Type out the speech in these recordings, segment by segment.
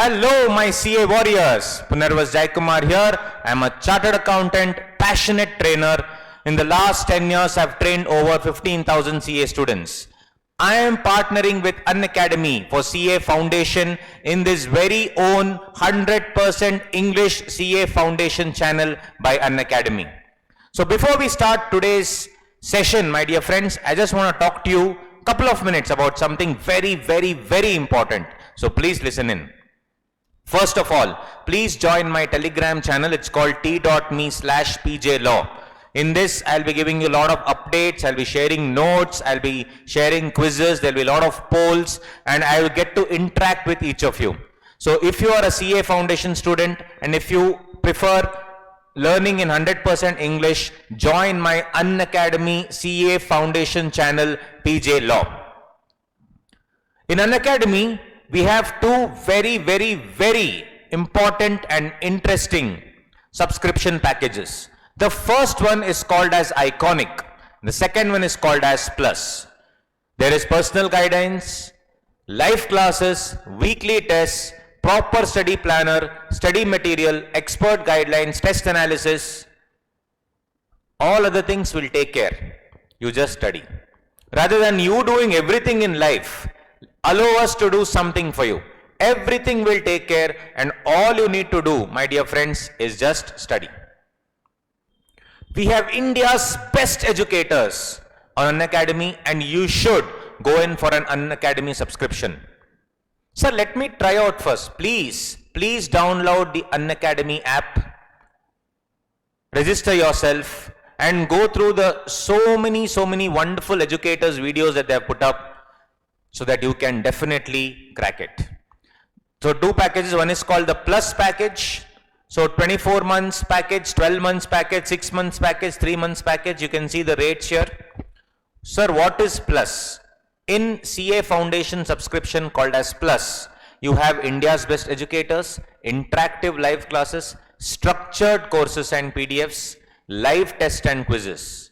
Hello, my CA warriors. Punarvas Jaikumar here. I'm a chartered accountant, passionate trainer. In the last 10 years, I've trained over 15,000 CA students. I am partnering with Unacademy for CA Foundation in this very own 100% English CA Foundation channel by Unacademy. So before we start today's session, my dear friends, I just want to talk to you a couple of minutes about something very important. So please listen in. First of all, please join my Telegram channel. It's called t.me/pjlaw. In this, I'll be giving you a lot of updates. I'll be sharing notes. I'll be sharing quizzes. There'll be a lot of polls, and I will get to interact with each of you. So if you are a CA Foundation student, and if you prefer learning in 100% English, join my Unacademy CA Foundation channel, PJ Law. In Unacademy, we have two very important and interesting subscription packages. The first one is called as Iconic. The second one is called as Plus. There is personal guidance, live classes, weekly tests, proper study planner, study material, expert guidelines, test analysis. All other things will take care. You just study. Rather than you doing everything in life, allow us to do something for you. Everything will take care, and all you need to do, my dear friends, is just study. We have India's best educators on Unacademy, and you should go in for an Unacademy subscription. Sir, let me try out first. Please download the Unacademy app, register yourself, and go through the so many wonderful educators videos that they have put up, so that you can definitely crack it. So two packages. One is called the Plus package. So 24 months package, 12 months package, 6 months package, 3 months package. You can see the rates here. Sir, what is Plus? In CA Foundation subscription called as Plus, you have India's best educators, interactive live classes, structured courses and PDFs, live tests and quizzes.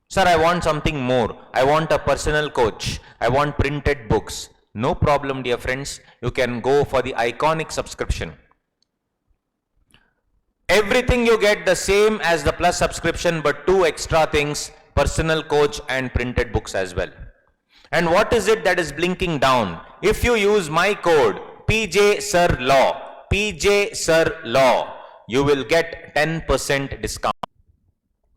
Sir, I want something more. I want a personal coach. I want printed books. No problem, dear friends. You can go for the Iconic subscription. Everything you get the same as the Plus subscription, but two extra things: personal coach and printed books as well. And what is it that is blinking down? If you use my code PJSirLaw, you will get 10% discount.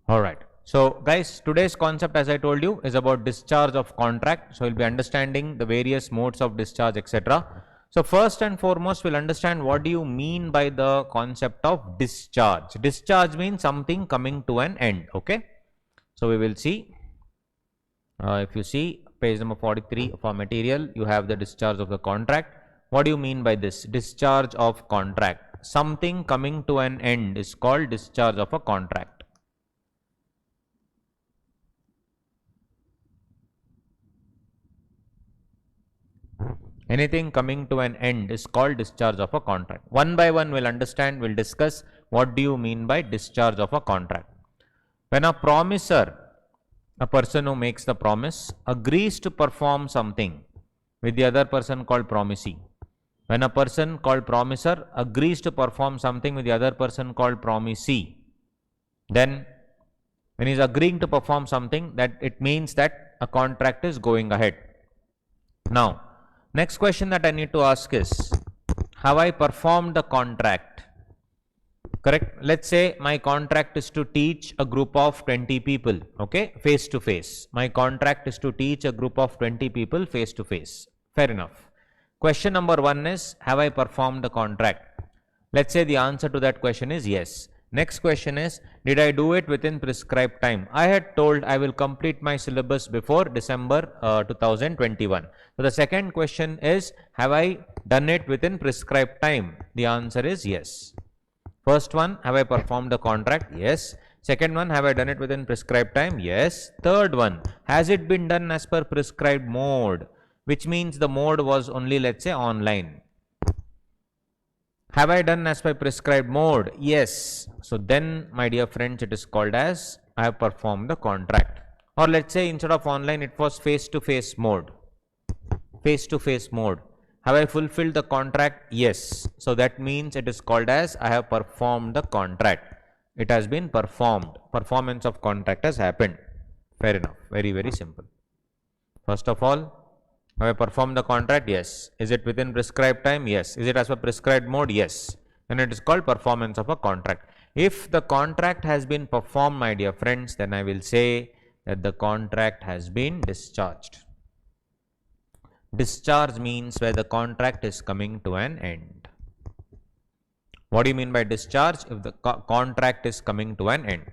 All right. So guys, today's concept, as I told you, is about discharge of contract. So we'll be understanding the various modes of discharge, etc. So first and foremost, we'll understand what do you mean by the concept of discharge. Discharge means something coming to an end. Okay. So we will see. If you see page number 43 of our material, you have the discharge of the contract. What do you mean by this? Discharge of contract. Something coming to an end is called discharge of a contract. Anything coming to an end is called discharge of a contract. One by one we'll understand, we'll discuss what do you mean by discharge of a contract. When a promiser, a person who makes the promise, agrees to perform something with the other person called promisee. When a person called promiser agrees to perform something with the other person called promisee, then when he's agreeing to perform something, that it means that a contract is going ahead. Now, next question that I need to ask is, have I performed the contract? Correct. Let's say my contract is to teach a group of 20 people, okay, face to face. My contract is to teach a group of 20 people face to face. Fair enough. Question number one is, have I performed the contract? Let's say the answer to that question is yes. Next question is, did I do it within prescribed time? I had told I will complete my syllabus before December 2021. So the second question is, have I done it within prescribed time? The answer is yes. First one, have I performed the contract? Yes. Second one, have I done it within prescribed time? Yes. Third one, has it been done as per prescribed mode? Which means the mode was only, let's say, online. Have I done as per prescribed mode? Yes. So then, my dear friends, it is called as I have performed the contract. Or let's say instead of online, it was face-to-face mode. Face-to-face mode. Have I fulfilled the contract? Yes. So that means it is called as I have performed the contract. It has been performed. Performance of contract has happened. Fair enough. Very, very simple. First of all, have I performed the contract? Yes. Is it within prescribed time? Yes. Is it as per prescribed mode? Yes. And it is called performance of a contract. If the contract has been performed, my dear friends, then I will say that the contract has been discharged. Discharge means where the contract is coming to an end. What do you mean by discharge? If the contract is coming to an end.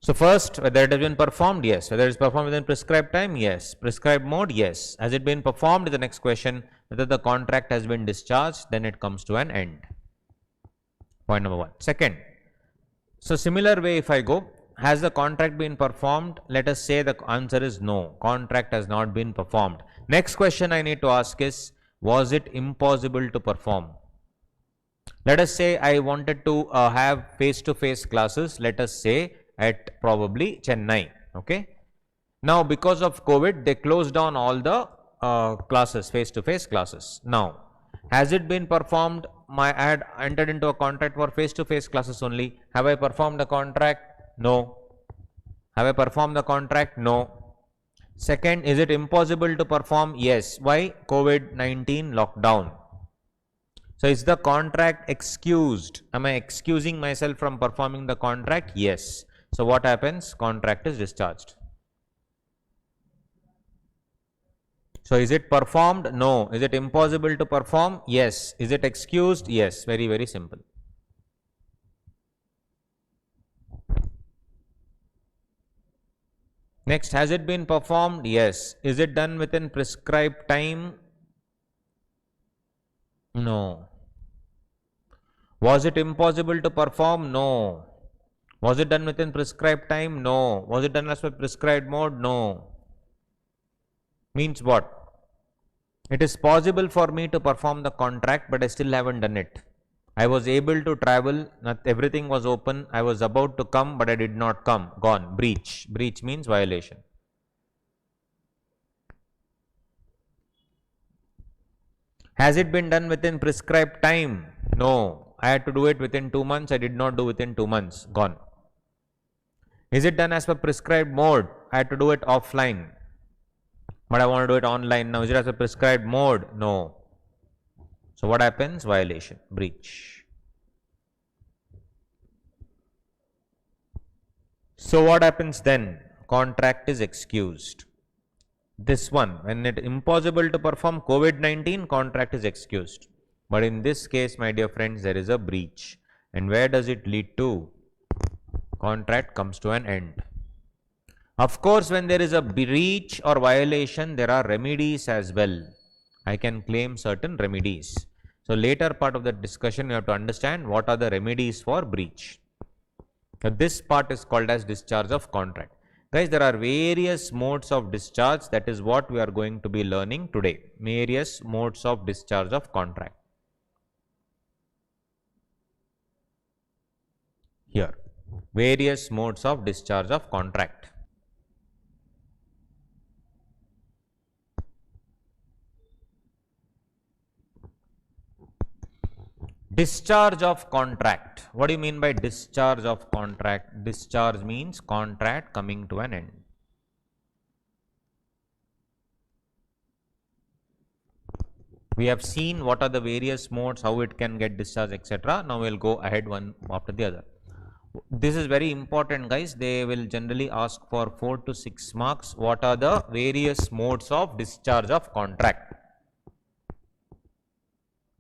So first, whether it has been performed? Yes. Whether it is performed within prescribed time? Yes. Prescribed mode? Yes. Has it been performed? The next question. Whether the contract has been discharged, then it comes to an end. Point number one. Second, so similar way if I go, has the contract been performed? Let us say the answer is no. Contract has not been performed. Next question I need to ask is, was it impossible to perform? Let us say I wanted to have face-to-face classes, let us say at probably Chennai. Okay. Now because of COVID, they closed down all the classes, face-to-face classes. Now, has it been performed? I had entered into a contract for face-to-face classes only. Have I performed the contract? No. Have I performed the contract? No. Second, is it impossible to perform? Yes. Why? COVID-19 lockdown. So is the contract excused? Am I excusing myself from performing the contract? Yes. So what happens? Contract is discharged. So is it performed? No. Is it impossible to perform? Yes. Is it excused? Yes. Very, very simple. Next, has it been performed? Yes. Is it done within prescribed time? No. Was it impossible to perform? No. Was it done within prescribed time? No. Was it done as per prescribed mode? No. Means what? It is possible for me to perform the contract, but I still haven't done it. I was able to travel, not everything was open. I was about to come, but I did not come. Gone. Breach. Breach means violation. Has it been done within prescribed time? No. I had to do it within 2 months. I did not do within 2 months. Gone. Is it done as per prescribed mode? I had to do it offline, but I want to do it online now. Is it as a prescribed mode? No. So what happens? Violation, breach. So what happens then? Contract is excused. This one, when it impossible to perform COVID-19, contract is excused. But in this case, my dear friends, there is a breach. And where does it lead to? Contract comes to an end. Of course, when there is a breach or violation, there are remedies as well. I can claim certain remedies. So later part of the discussion, you have to understand what are the remedies for breach. So this part is called as discharge of contract. Guys, there are various modes of discharge. That is what we are going to be learning today. Various modes of discharge of contract. Here, various modes of discharge of contract. Discharge of contract. What do you mean by discharge of contract? Discharge means contract coming to an end. We have seen what are the various modes, how it can get discharged, etc. Now we will go ahead one after the other. This is very important, guys. They will generally ask for 4 to 6 marks. What are the various modes of discharge of contract?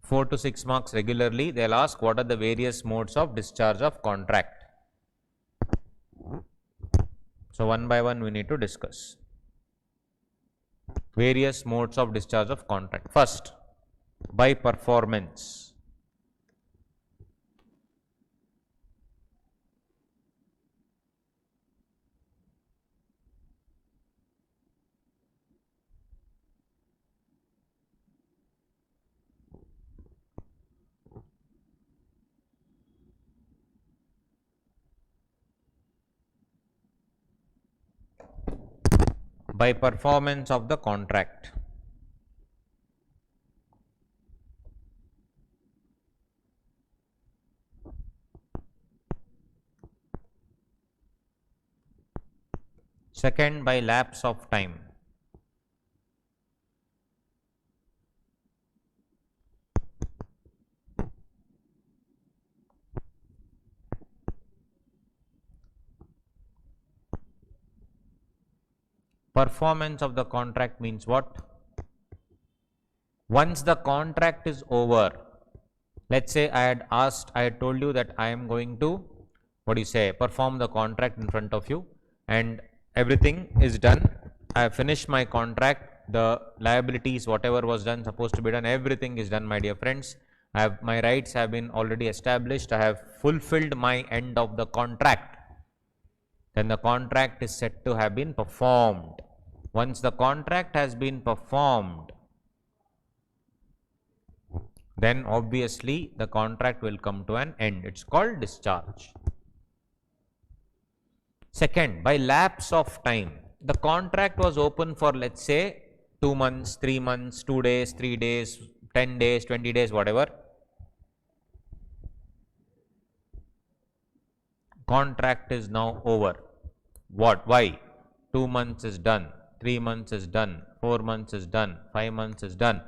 4 to 6 marks regularly, they will ask what are the various modes of discharge of contract. So one by one we need to discuss. Various modes of discharge of contract. First, by performance. By performance of the contract. Second, by lapse of time. Performance of the contract means what? Once the contract is over, let's say I had told you that I am going to, perform the contract in front of you, and everything is done. I have finished my contract, the liabilities, whatever was done, supposed to be done, everything is done, my dear friends. My rights have been already established. I have fulfilled my end of the contract. Then the contract is said to have been performed. Once the contract has been performed, then obviously the contract will come to an end. It's called discharge. Second, by lapse of time. The contract was open for, let's say, 2 months, 3 months, 2 days, 3 days, 10 days, 20 days, whatever. Contract is now over. What? Why? 2 months is done, 3 months is done, 4 months is done, 5 months is done.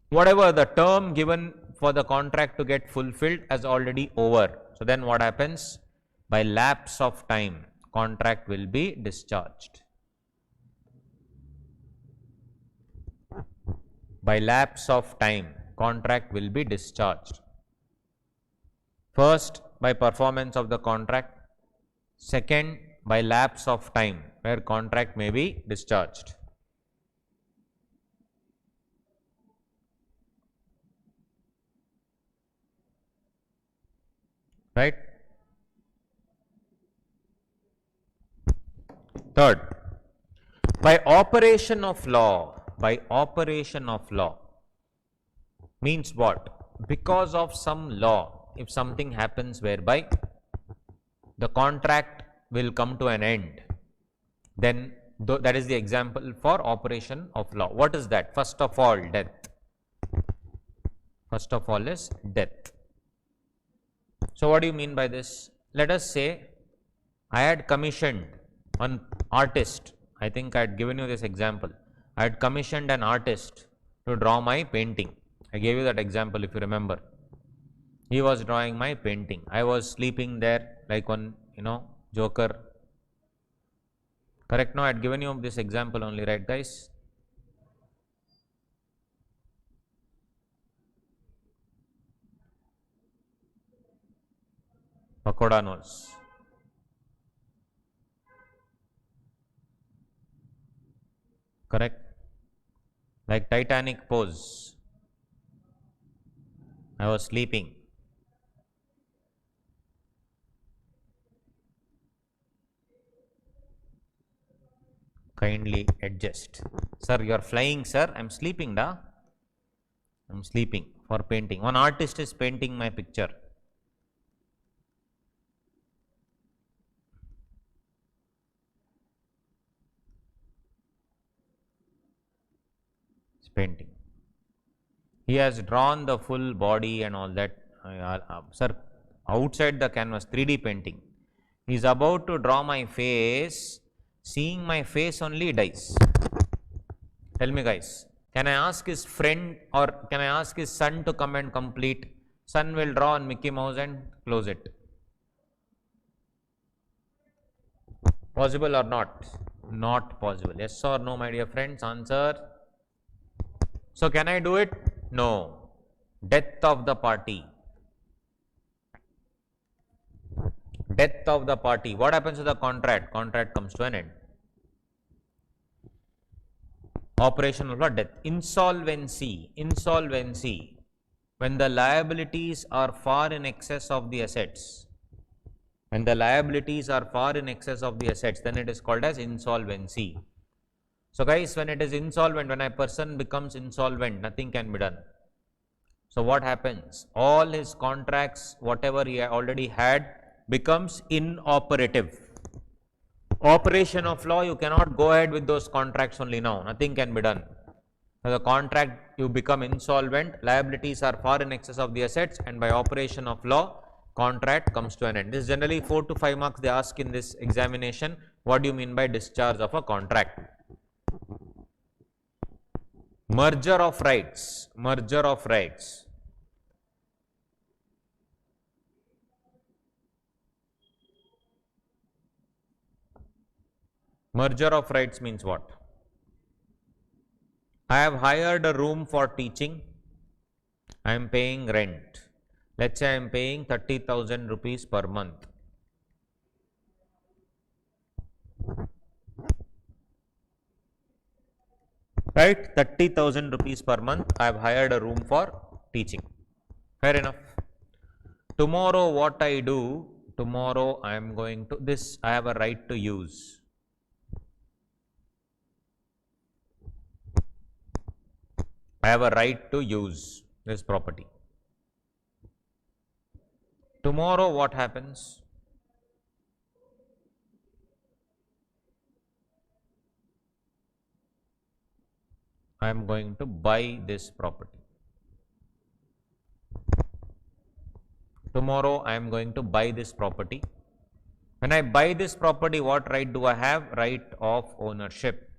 Whatever the term given for the contract to get fulfilled is already over. So then what happens? By lapse of time, contract will be discharged. By lapse of time, contract will be discharged. First, by performance of the contract. Second, by lapse of time, where contract may be discharged. Right? Third, by operation of law. By operation of law means what? Because of some law, if something happens whereby the contract will come to an end, then that is the example for operation of law. What is that? First of all, death. First of all is death. So what do you mean by this? Let us say I had commissioned an artist. I think I had given you this example. I had commissioned an artist to draw my painting. I gave you that example if you remember. He was drawing my painting. I was sleeping there like one, joker. Correct? No, I had given you this example only, right guys? Pakoda knows. Correct? Like Titanic pose. I was sleeping. Kindly adjust. Sir, you are flying, sir. I am sleeping, da. I am sleeping for painting. One artist is painting my picture. It's painting. He has drawn the full body and all that. Sir, outside the canvas, 3D painting. He is about to draw my face. Seeing my face only dies. Tell me guys, can I ask his friend or can I ask his son to come and complete? Son will draw on Mickey Mouse and close it. Possible or not? Not possible. Yes or no, my dear friends? Answer. So can I do it? No. Death of the party. Death of the party. What happens to the contract? Contract comes to an end. Operation of law, death. Insolvency. Insolvency. When the liabilities are far in excess of the assets. When the liabilities are far in excess of the assets, then it is called as insolvency. So guys, when it is insolvent, when a person becomes insolvent, nothing can be done. So what happens? All his contracts, whatever he already had, becomes inoperative. Operation of law, you cannot go ahead with those contracts only now. Nothing can be done. So the contract, you become insolvent, liabilities are far in excess of the assets, and by operation of law, contract comes to an end. This is generally 4 to 5 marks they ask in this examination. What do you mean by discharge of a contract? Merger of rights. Merger of rights. Merger of rights means what? I have hired a room for teaching. I am paying rent. Let's say I am paying 30,000 rupees per month. Right? 30,000 rupees per month. I have hired a room for teaching. Fair enough. Tomorrow what I do? Tomorrow I am going to this. I have a right to use. I have a right to use this property. Tomorrow what happens? I am going to buy this property. Tomorrow I am going to buy this property. When I buy this property, what right do I have? Right of ownership.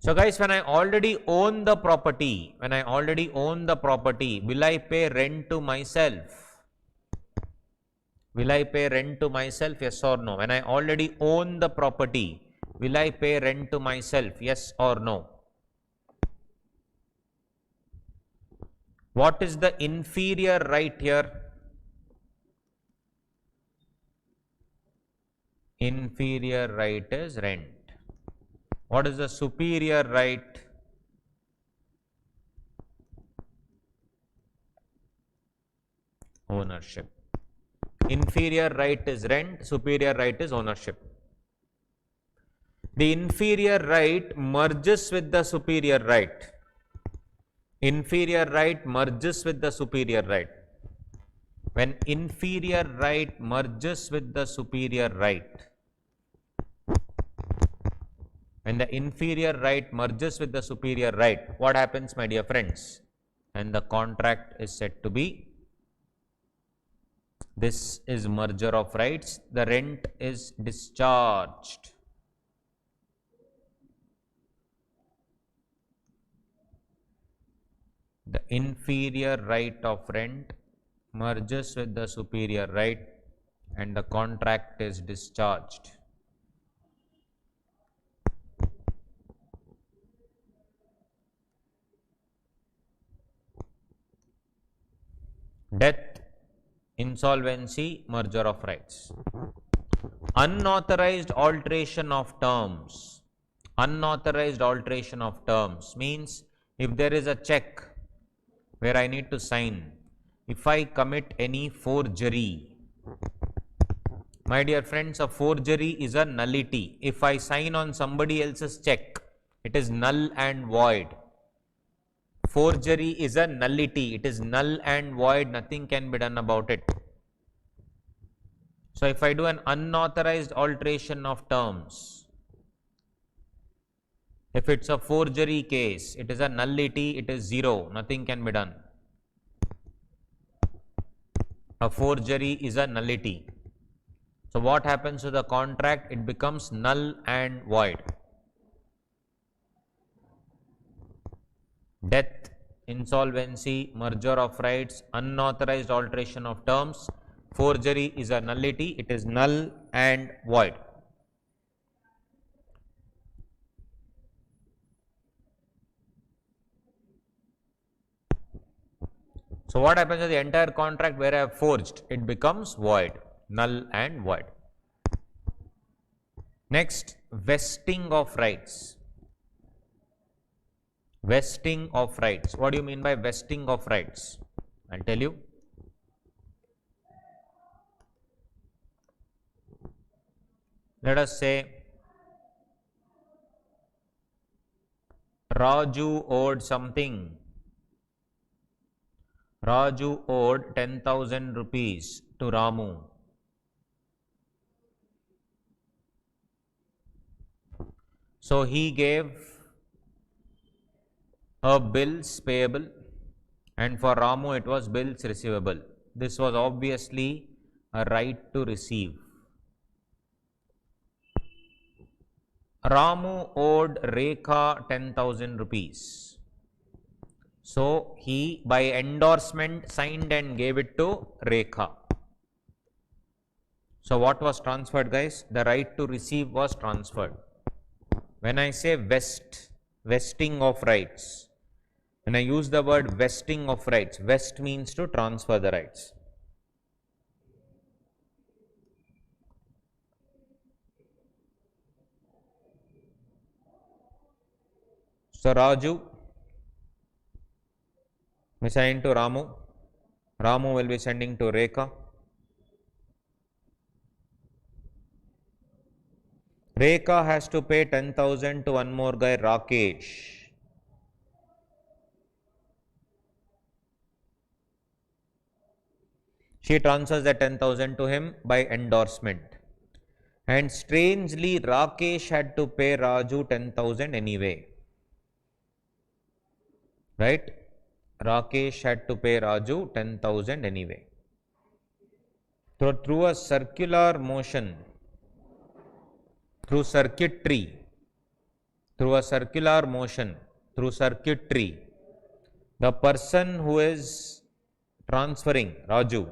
So guys, when I already own the property, will I pay rent to myself? Will I pay rent to myself? Yes or no? When I already own the property, will I pay rent to myself? Yes or no? What is the inferior right here? Inferior right is rent. What is the superior right? Ownership. Inferior right is rent, superior right is ownership. The inferior right merges with the superior right. Inferior right merges with the superior right. When inferior right merges with the superior right, when the inferior right merges with the superior right, what happens, my dear friends? And the contract is said to be, this is merger of rights, the rent is discharged. The inferior right of rent merges with the superior right and the contract is discharged. Death, insolvency, merger of rights. Unauthorized alteration of terms. Unauthorized alteration of terms means if there is a check where I need to sign, if I commit any forgery, my dear friends, a forgery is a nullity. If I sign on somebody else's check, it is null and void. Forgery is a nullity. It is null and void. Nothing can be done about it. So, if I do an unauthorized alteration of terms, if it's a forgery case, it is a nullity, it is zero, nothing can be done. A forgery is a nullity. So, what happens to the contract? It becomes null and void. Death, insolvency, merger of rights, unauthorized alteration of terms, forgery is a nullity, it is null and void. So, what happens to the entire contract where I have forged? It becomes void, null and void. Next, vesting of rights. Vesting of rights. What do you mean by vesting of rights? I'll tell you. Let us say Raju owed something. Raju owed 10,000 rupees to Ramu. So, he gave a bills payable and for Ramu it was bills receivable. This was obviously a right to receive. Ramu owed Rekha 10,000 rupees. So he by endorsement signed and gave it to Rekha. So what was transferred, guys? The right to receive was transferred. When I say vesting of rights, when I use the word vesting of rights, vest means to transfer the rights. So Raju assigned to Ramu. Ramu will be sending to Rekha. Rekha has to pay 10,000 to one more guy, Rakesh. She transfers the 10,000 to him by endorsement. And strangely, Rakesh had to pay Raju 10,000 anyway. Right? Rakesh had to pay Raju 10,000 anyway. So through a circular motion, through circuitry, through circuitry, the person who is transferring, Raju,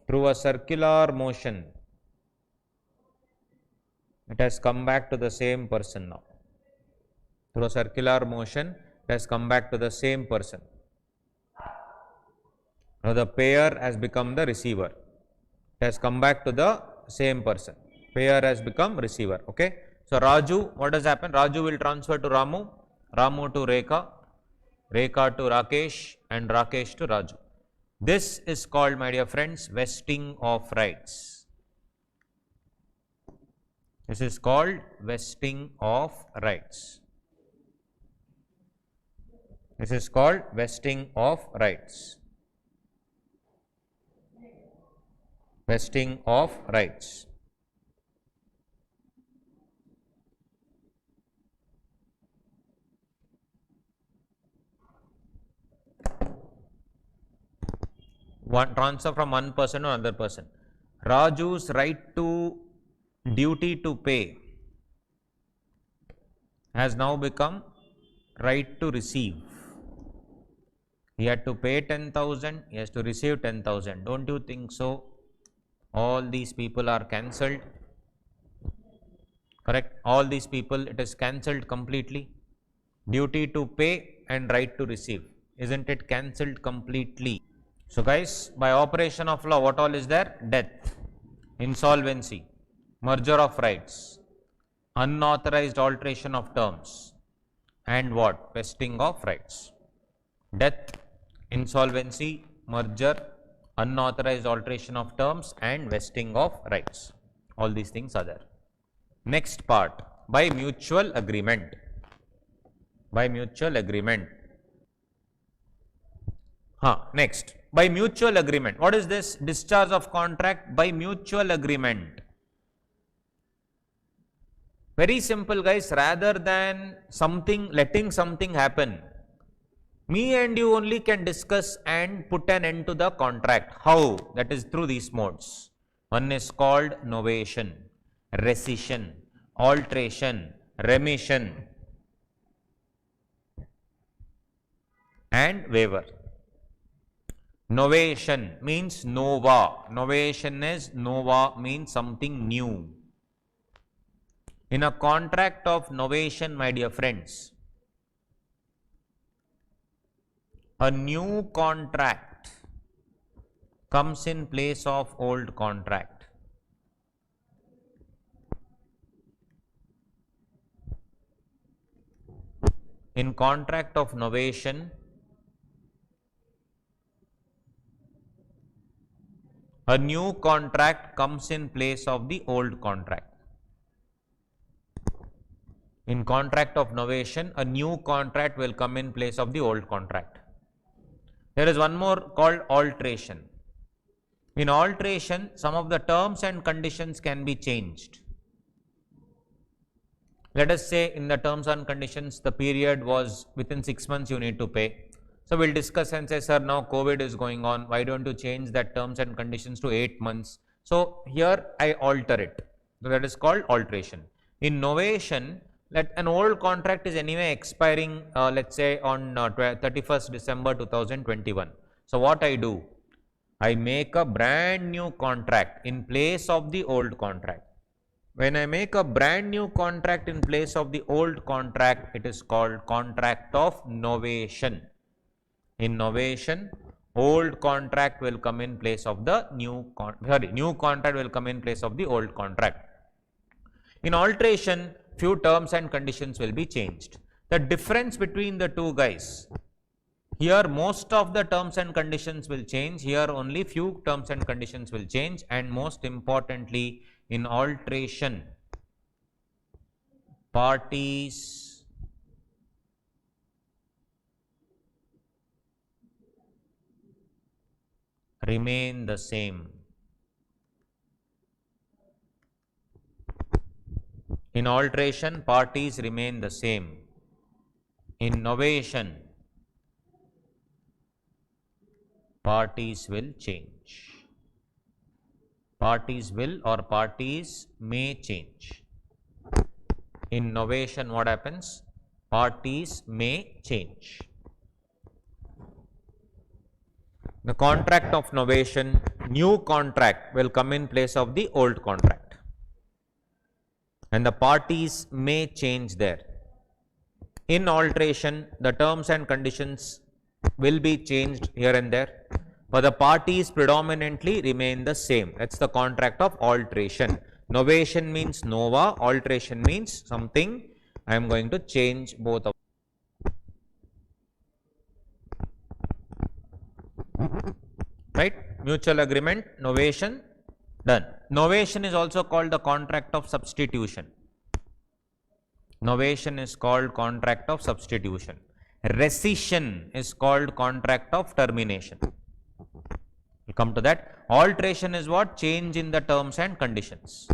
through a circular motion, it has come back to the same person now. Through a circular motion, it has come back to the same person. Now the payer has become the receiver. It has come back to the same person. Payer has become receiver. Okay. So Raju, what has happened? Raju will transfer to Ramu, Ramu to Rekha, Rekha to Rakesh, and Rakesh to Raju. This is called, my dear friends, vesting of rights. This is called vesting of rights. This is called vesting of rights. Vesting of rights. One transfer from one person to another person. Raju's right to duty to pay has now become right to receive. He had to pay 10,000, he has to receive 10,000. Don't you think so? All these people are cancelled. Correct? All these people, it is cancelled completely. Duty to pay and right to receive. Isn't it cancelled completely? So guys, by operation of law, what all is there? Death, insolvency, merger of rights, unauthorized alteration of terms, and what? Vesting of rights. Death, insolvency, merger, unauthorized alteration of terms, and vesting of rights. All these things are there. Next part, by mutual agreement. By mutual agreement. Next, by mutual agreement. What is this? Discharge of contract by mutual agreement. Very simple, guys. Rather than letting something happen, me and you only can discuss and put an end to the contract. How? That is through these modes. One is called novation, rescission, alteration, remission, and waiver. Novation means nova. Novation is nova, means something new. In a contract of novation, my dear friends, a new contract comes in place of old contract. In contract of novation, a new contract comes in place of the old contract. In contract of novation, a new contract will come in place of the old contract. There is one more called alteration. In alteration, some of the terms and conditions can be changed. Let us say in the terms and conditions, the period was within 6 months you need to pay. So we'll discuss and say, sir, now COVID is going on. Why don't you change that terms and conditions to 8 months? So here I alter it. So that is called alteration. In novation, let an old contract is anyway expiring, let's say on 31st December 2021. So what I do? I make a brand new contract in place of the old contract. When I make a brand new contract in place of the old contract, it is called contract of novation. In novation, old contract will come in place of the new contract will come in place of the old contract. In alteration, few terms and conditions will be changed. The difference between the two guys, here most of the terms and conditions will change, here only few terms and conditions will change, and most importantly, in alteration, parties remain the same. In alteration, parties remain the same. In novation, parties will change. Parties will or parties may change. In novation, what happens? Parties may change. The contract of novation, new contract will come in place of the old contract, and the parties may change there. In alteration, the terms and conditions will be changed here and there, but the parties predominantly remain the same. That's the contract of alteration. Novation means nova, alteration means something. I am going to change both of them. Right? Mutual agreement, novation, done. Novation is also called the contract of substitution. Novation is called contract of substitution. Rescission is called contract of termination. We'll come to that. Alteration is what? Change in the terms and conditions.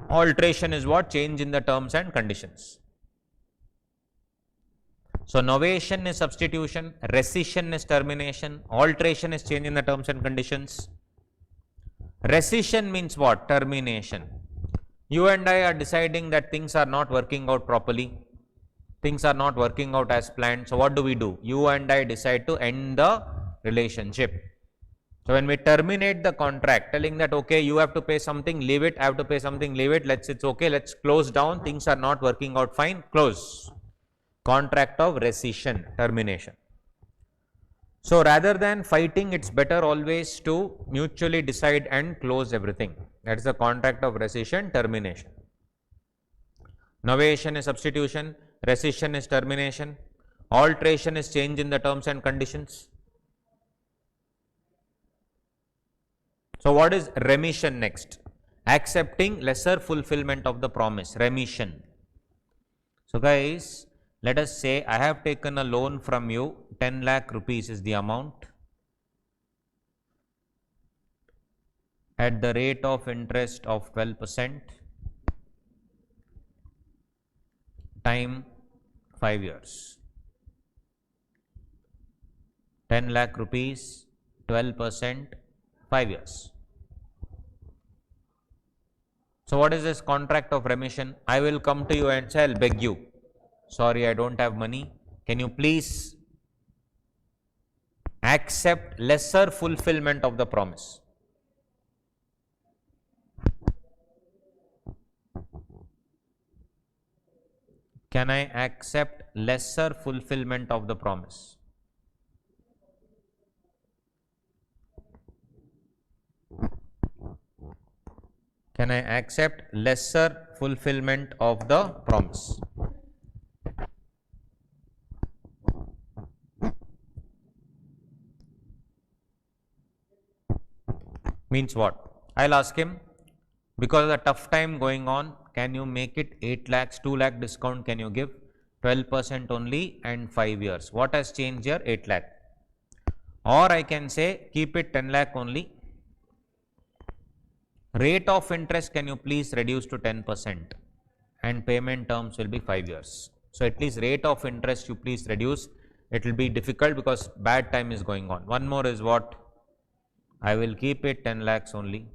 Alteration is what? Change in the terms and conditions. So novation is substitution, rescission is termination, alteration is change in the terms and conditions. Rescission means what? Termination. You and I are deciding that things are not working out properly. Things are not working out as planned. So what do? You and I decide to end the relationship. So when we terminate the contract, telling that, okay, you have to pay something, leave it, I have to pay something, leave it, it's okay, let's close down, things are not working out fine, close. Contract of rescission, termination. So rather than fighting, it's better always to mutually decide and close everything. That is the contract of rescission, termination. Novation is substitution, rescission is termination, alteration is change in the terms and conditions. So what is remission next? Accepting lesser fulfillment of the promise, remission. So guys, let us say I have taken a loan from you, 10 lakh rupees is the amount, at the rate of interest of 12%, time 5 years. 10 lakh rupees, 12%, 5 years. So what is this contract of remission? I will come to you and say, I'll beg you, sorry, I don't have money. Can you please accept lesser fulfillment of the promise? Can I accept lesser fulfillment of the promise? Can I accept lesser fulfillment of the promise? Means what? I'll ask him, because of the tough time going on, can you make it 8 lakhs, 2 lakh discount can you give? 12% only and 5 years. What has changed here? 8 lakh. Or I can say, keep it 10 lakh only. Rate of interest can you please reduce to 10% and payment terms will be 5 years. So at least rate of interest you please reduce. It will be difficult because bad time is going on. One more is what? I will keep it 10 lakhs only.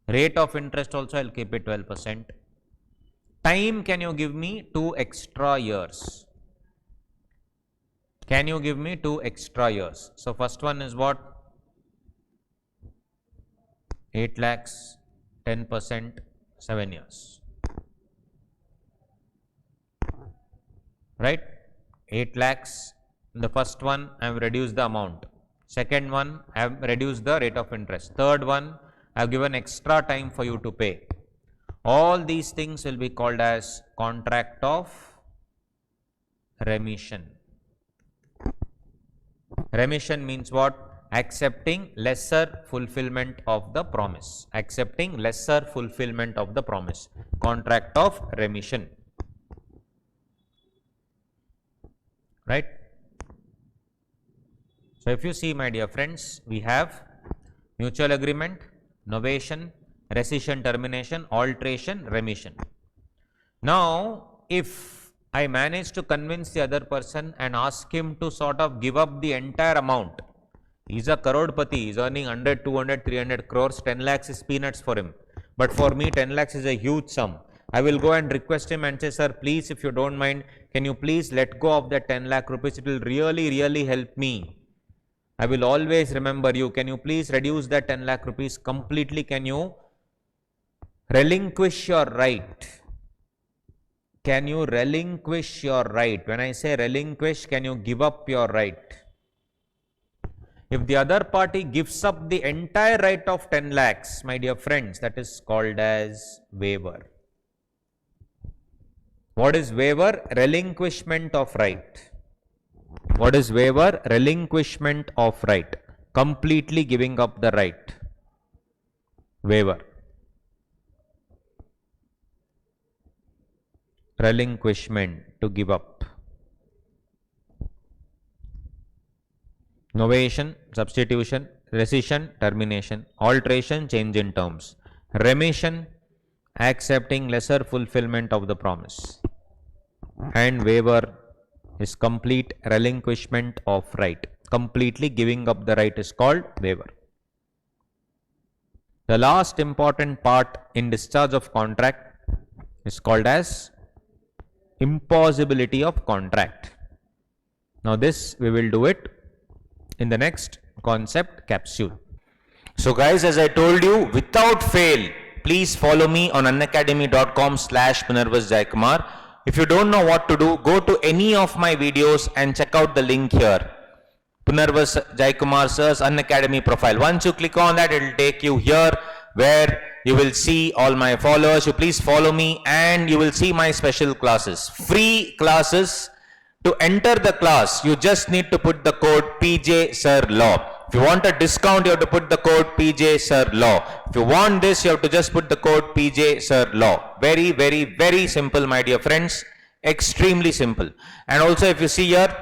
Rate of interest also I will keep it 12%. Time, can you give me 2 extra years? Can you give me 2 extra years? So first one is what? 8 lakhs, 10%, 7 years. Right? 8 lakhs. In the first one, I have reduced the amount. Second one, I have reduced the rate of interest. Third one, I have given extra time for you to pay. All these things will be called as contract of remission. Remission means what? Accepting lesser fulfillment of the promise. Accepting lesser fulfillment of the promise. Contract of remission. Right? So if you see, my dear friends, we have mutual agreement, novation, rescission, termination, alteration, remission. Now, if I manage to convince the other person and ask him to sort of give up the entire amount, he is a crorepati, he is earning 100, 200, 300 crores, 10 lakhs is peanuts for him. But for me, 10 lakhs is a huge sum. I will go and request him and say, sir, please, if you don't mind, can you please let go of that 10 lakh rupees? It will really, really help me. I will always remember you. Can you please reduce that 10 lakh rupees completely? Can you relinquish your right? Can you relinquish your right? When I say relinquish, can you give up your right? If the other party gives up the entire right of 10 lakhs, my dear friends, that is called as waiver. What is waiver? Relinquishment of right. What is waiver? Relinquishment of right. Completely giving up the right. Waiver. Relinquishment, to give up. Novation, substitution, rescission, termination, alteration, change in terms. Remission, accepting lesser fulfillment of the promise. And waiver is complete relinquishment of right. Completely giving up the right is called waiver. The last important part in discharge of contract is called as impossibility of contract. Now this we will do it in the next concept capsule. So guys, as I told you, without fail, please follow me on unacademy.com/Punarvas Jaikumar. If you don't know what to do, go to any of my videos and check out the link here. Punarvas Jaikumar sir's Unacademy profile. Once you click on that, it will take you here where you will see all my followers. You please follow me and you will see my special classes. Free classes. To enter the class, you just need to put the code PJ Sir Law. If you want a discount, you have to put the code PJ Sir Law. If you want this, you have to just put the code PJ Sir Law. Very, very, very simple, my dear friends. Extremely simple. And also, if you see here,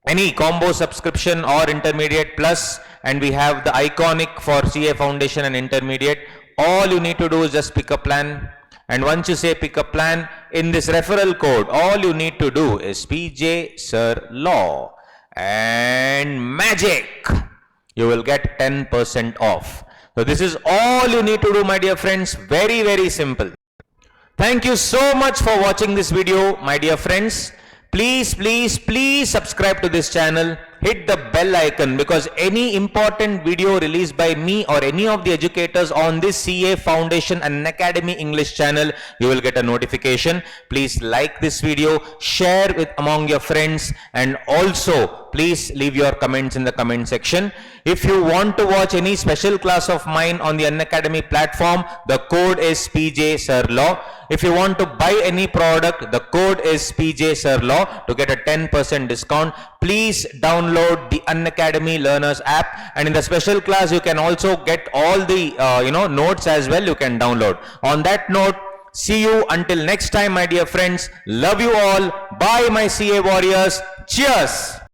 any combo subscription or intermediate plus, and we have the iconic for CA Foundation and intermediate, all you need to do is just pick a plan. And once you say pick a plan, in this referral code, all you need to do is PJ Sir Law and magic. You will get 10% off. So this is all you need to do, my dear friends. Very, very simple. Thank you so much for watching this video, my dear friends. Please, please, please subscribe to this channel. Hit the bell icon, because any important video released by me or any of the educators on this CA Foundation and Academy English channel, you will get a notification. Please like this video, share with among your friends, and also please leave your comments in the comment section. If you want to watch any special class of mine on the Unacademy platform, the code is PJ Sir Law. If you want to buy any product, the code is PJ Sir Law to get a 10% discount. Please download the Unacademy Learners app, and in the special class you can also get all the notes as well. You can download. On that note, see you until next time, my dear friends. Love you all. Bye, my CA warriors. Cheers.